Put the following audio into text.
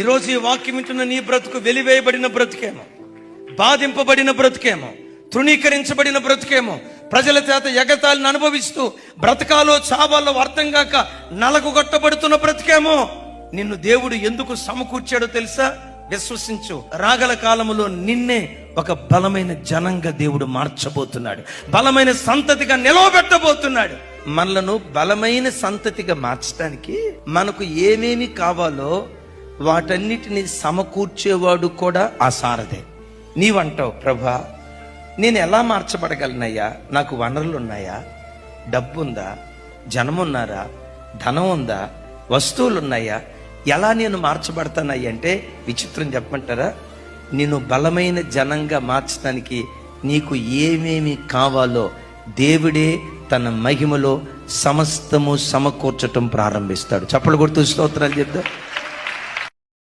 ఈరోజు ఈ వాక్యం వింటున్న నీ బ్రతుకు వెలివేయబడిన బ్రతుకేమో, బాధింపబడిన బ్రతుకేమో, తృణీకరించబడిన బ్రతుకేమో, ప్రజల చేత ఎగతాళిని అనుభవిస్తూ బ్రతకాలో చావాలో అర్థం కాక నలగొట్టబడుతున్న బ్రతుకేమో. నిన్ను దేవుడు ఎందుకు సమకూర్చాడో తెలుసా? విశ్వసించు. రాగల కాలములో నిన్నే ఒక బలమైన జనంగా దేవుడు మార్చబోతున్నాడు, బలమైన సంతతిగా నిలవబెట్టబోతున్నాడు. మనలను బలమైన సంతతిగా మార్చడానికి మనకు ఏమేమి కావాలో వాటన్నిటిని సమకూర్చేవాడు కూడా ఆ సారథే. నీవంటావు, ప్రభా నేను ఎలా మార్చబడగలనయ్యా? నాకు వనరులు ఉన్నాయా? డబ్బు ఉందా? జనం ఉన్నారా? ధనం ఉందా? వస్తువులు ఉన్నాయా? ఎలా నేను మార్చబడతానయ్యా అంటే, విచిత్రం చెప్పమంటారా? నేను బలమైన జనంగా మార్చడానికి నీకు ఏమేమి కావాలో దేవుడే తన మహిమలో సమస్తము సమకూర్చటం ప్రారంభిస్తాడు. చప్పలు కొడుతూ స్తోత్రాలు చెప్తా.